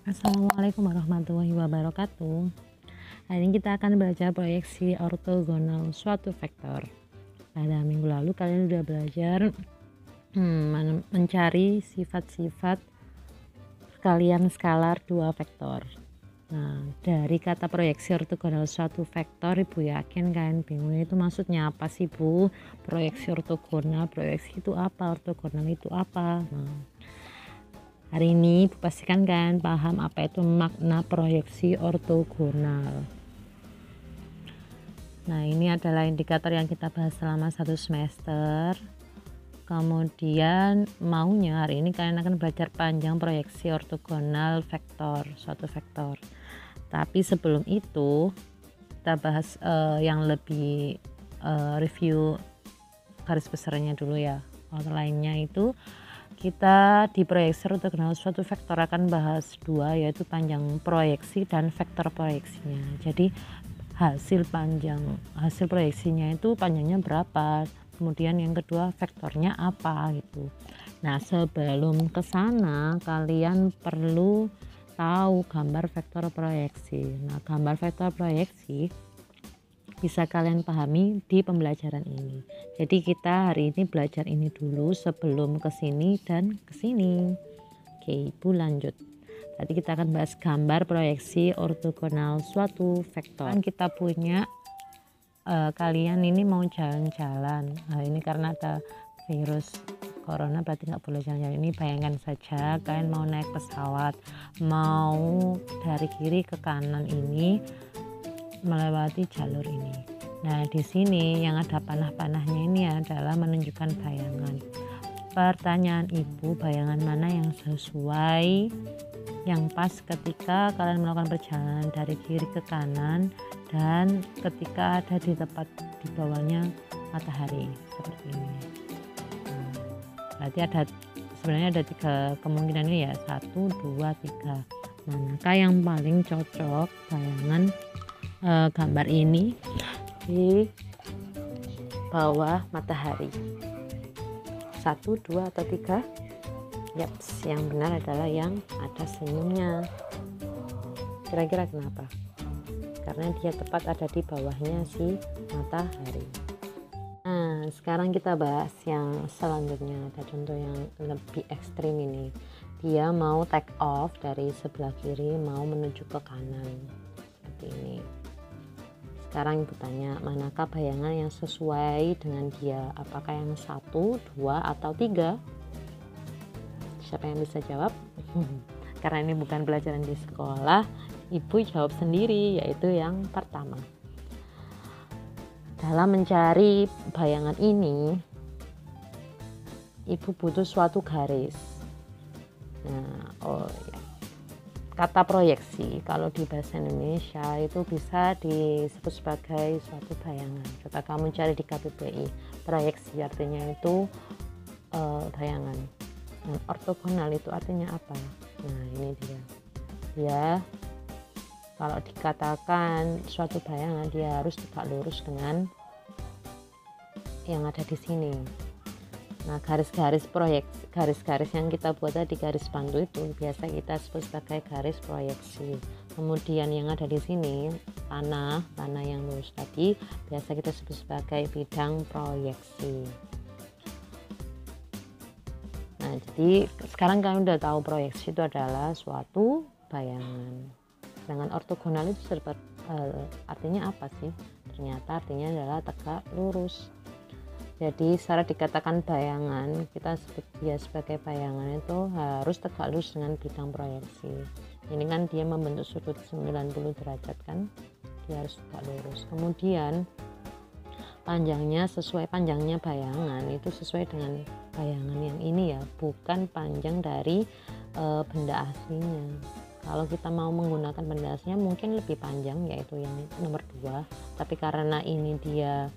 Assalamualaikum warahmatullahi wabarakatuh. Hari ini kita akan belajar proyeksi ortogonal suatu vektor. Pada minggu lalu kalian sudah belajar mencari sifat-sifat sekalian skalar dua vektor. Nah, dari kata proyeksi ortogonal suatu vektor, Ibu yakin kalian bingung itu maksudnya apa sih, Bu? Proyeksi ortogonal, proyeksi itu apa? Ortogonal itu apa? Nah, hari ini Ibu pastikan kalian paham apa itu makna proyeksi ortogonal. Nah, ini adalah indikator yang kita bahas selama satu semester. Kemudian maunya hari ini kalian akan belajar panjang proyeksi ortogonal vektor, suatu vektor. Tapi sebelum itu kita bahas yang lebih review garis besarnya dulu ya. Outline-nya itu kita di proyeksi ortogonal suatu vektor akan bahas dua, yaitu panjang proyeksi dan vektor proyeksinya. Jadi hasil proyeksinya itu panjangnya berapa, kemudian yang kedua vektornya apa gitu. Nah, sebelum ke sana kalian perlu tahu gambar vektor proyeksi. Nah, gambar vektor proyeksi bisa kalian pahami di pembelajaran ini. Jadi kita hari ini belajar ini dulu sebelum ke sini dan ke sini. Oke, Ibu lanjut. Tadi kita akan bahas gambar proyeksi ortogonal suatu vektor. Kan kita punya kalian ini mau jalan-jalan. Nah, ini karena ada virus corona berarti nggak boleh jalan-jalan. Ini bayangkan saja kalian mau naik pesawat, mau dari kiri ke kanan ini melewati jalur ini. Nah, di sini yang ada panah-panahnya ini adalah menunjukkan bayangan. Pertanyaan Ibu, bayangan mana yang sesuai, yang pas ketika kalian melakukan perjalanan dari kiri ke kanan dan ketika ada di tempat di bawahnya matahari seperti ini. Berarti sebenarnya ada tiga kemungkinan ini ya, 1, 2, 3. Manakah yang paling cocok bayangan gambar ini di bawah matahari? 1, 2, atau 3? Yaps, yang benar adalah yang ada senyumnya. Kira-kira kenapa? Karena dia tepat ada di bawahnya si matahari. Nah, sekarang kita bahas yang selanjutnya. Ada contoh yang lebih ekstrim ini. Dia mau take off dari sebelah kiri, mau menuju ke kanan. Seperti ini. Sekarang Ibu tanya, manakah bayangan yang sesuai dengan dia? Apakah yang 1, 2, atau 3? Siapa yang bisa jawab? Karena ini bukan pelajaran di sekolah, Ibu jawab sendiri, yaitu yang pertama. Dalam mencari bayangan ini, Ibu butuh suatu garis. Nah, kata proyeksi kalau di bahasa Indonesia itu bisa disebut sebagai suatu bayangan. Coba kamu cari di KBBI, proyeksi artinya itu bayangan. Dan ortogonal itu artinya apa? Nah, ini dia. Dia kalau dikatakan suatu bayangan, dia harus tegak lurus dengan yang ada di sini. Nah, garis-garis yang kita buat tadi, garis bantu itu biasa kita sebut sebagai garis proyeksi. Kemudian yang ada di sini, panah yang lurus tadi, biasa kita sebut sebagai bidang proyeksi. Nah, jadi sekarang kalian udah tahu proyeksi itu adalah suatu bayangan. Sedangkan ortogonal itu artinya apa sih? Ternyata artinya adalah tegak lurus. Jadi secara dikatakan bayangan, kita sebut dia sebagai bayangan itu harus tegak lurus dengan bidang proyeksi. Ini kan dia membentuk sudut 90 derajat kan, dia harus tegak lurus. Kemudian panjangnya sesuai panjangnya bayangan itu sesuai dengan bayangan yang ini ya, bukan panjang dari benda aslinya. Kalau kita mau menggunakan benda aslinya mungkin lebih panjang, yaitu yang nomor 2, tapi karena ini dia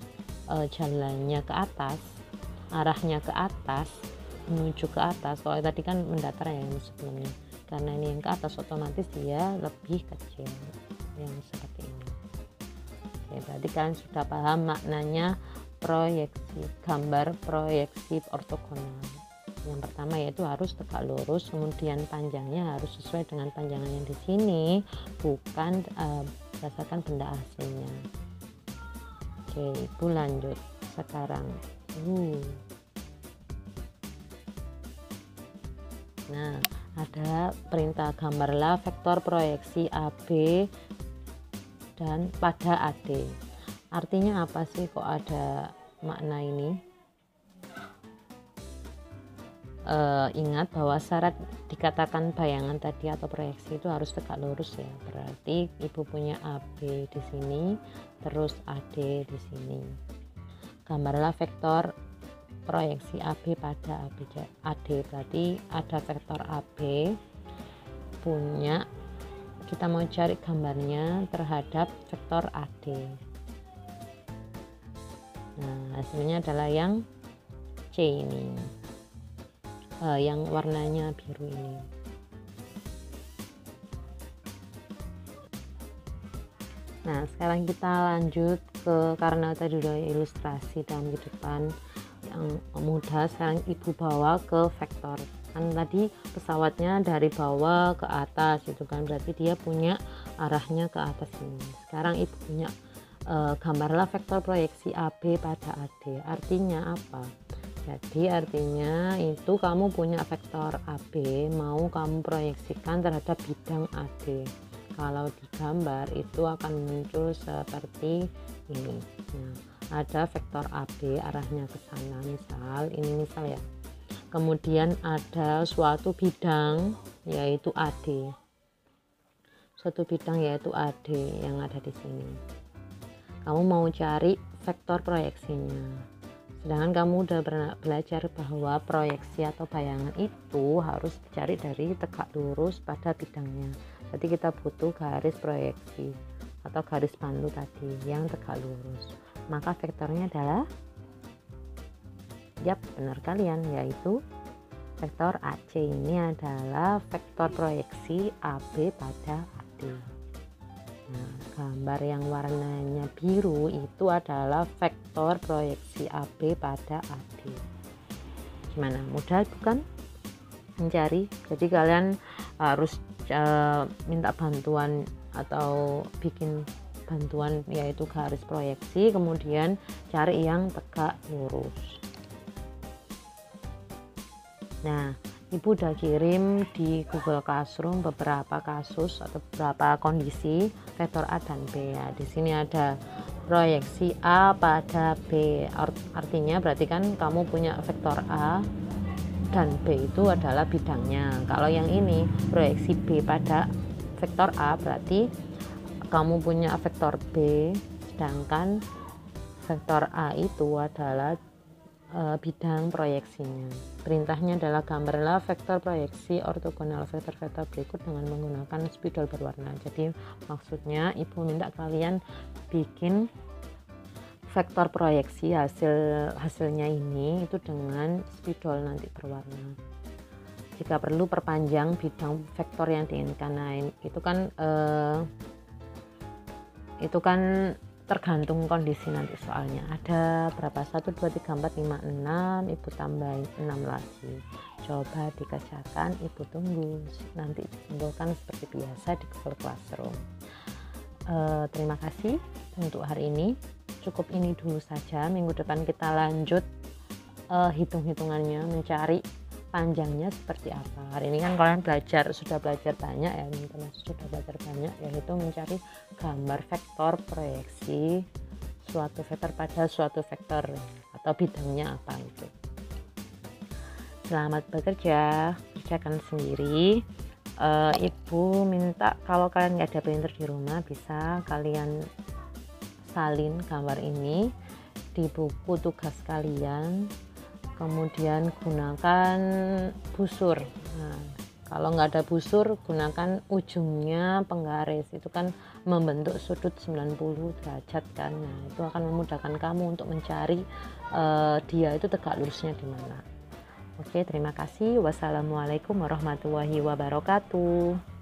jalannya ke atas, arahnya ke atas, menuju ke atas. Kalau tadi kan mendatar ya yang sebelumnya, karena ini yang ke atas otomatis dia lebih kecil, yang seperti ini. Oke, berarti kalian sudah paham maknanya proyeksi, gambar proyeksi ortogonal. Yang pertama yaitu harus tegak lurus, kemudian panjangnya harus sesuai dengan panjangan yang di sini, bukan berdasarkan benda aslinya. Oke, Ibu lanjut sekarang. Nah, ada perintah gambarlah vektor proyeksi AB dan pada AD. Artinya apa sih kok ada makna ini? Ingat bahwa syarat dikatakan bayangan tadi atau proyeksi itu harus tegak lurus ya. Berarti Ibu punya AB di sini, terus AD di sini. Gambarlah vektor proyeksi AB pada AD. Berarti ada vektor AB punya, kita mau cari gambarnya terhadap vektor AD. Nah, hasilnya adalah yang C ini, yang warnanya biru ini. Nah, sekarang kita lanjut karena tadi udah ilustrasi dalam kehidupan yang mudah, sekarang Ibu bawa ke vektor. Kan tadi pesawatnya dari bawah ke atas itu kan, berarti dia punya arahnya ke atas ini. Sekarang Ibu punya gambarlah vektor proyeksi AB pada AD. Artinya apa? Jadi artinya itu kamu punya vektor AB, mau kamu proyeksikan terhadap bidang AD. Kalau digambar itu akan muncul seperti ini. Nah, ada vektor AB arahnya ke sana, misal ya. Kemudian ada suatu bidang yaitu AD. Suatu bidang yaitu AD yang ada di sini. Kamu mau cari vektor proyeksinya. Sedangkan kamu udah belajar bahwa proyeksi atau bayangan itu harus dicari dari tegak lurus pada bidangnya. Jadi kita butuh garis proyeksi atau garis pantu tadi yang tegak lurus. Maka vektornya adalah, yap, benar kalian, yaitu vektor AC. Ini adalah vektor proyeksi AB pada AD. Nah, gambar yang warnanya biru itu adalah vektor proyeksi AB pada AD. Gimana, mudah bukan mencari? Jadi kalian harus minta bantuan atau bikin bantuan, yaitu garis proyeksi, kemudian cari yang tegak lurus. Nah, Ibu udah kirim di Google Classroom beberapa kasus atau beberapa kondisi vektor A dan B ya. Di sini ada proyeksi A pada B. Artinya berarti kan kamu punya vektor A dan B itu adalah bidangnya. Kalau yang ini proyeksi B pada vektor A, berarti kamu punya vektor B, sedangkan vektor A itu adalah bidang proyeksinya. Perintahnya adalah gambarlah vektor proyeksi ortogonal vektor-vektor berikut dengan menggunakan spidol berwarna. Jadi maksudnya Ibu minta kalian bikin vektor proyeksi hasilnya ini itu dengan spidol nanti berwarna. Jika perlu perpanjang bidang vektor yang diinginkan. Nah, itu kan tergantung kondisi nanti soalnya. Ada berapa? 1, 2, 3, 4, 5, 6. Ibu tambahin 6 lagi. Coba dikerjakan, Ibu tunggu. Nanti dikumpulkan seperti biasa di Google Classroom. Terima kasih untuk hari ini. Cukup ini dulu saja. Minggu depan kita lanjut hitung-hitungannya, mencari panjangnya seperti apa. Hari ini kan kalian sudah belajar banyak ya, sudah belajar banyak, yaitu mencari gambar vektor proyeksi suatu vektor pada suatu vektor atau bidangnya apa itu. Selamat bekerja, kerjakan sendiri. Ibu minta kalau kalian nggak ada printer di rumah, bisa kalian salin gambar ini di buku tugas kalian, kemudian gunakan busur. Nah, kalau nggak ada busur, gunakan ujungnya penggaris, itu kan membentuk sudut 90 derajat kan. Nah, itu akan memudahkan kamu untuk mencari dia itu tegak lurusnya di mana. Oke, terima kasih. Wassalamualaikum warahmatullahi wabarakatuh.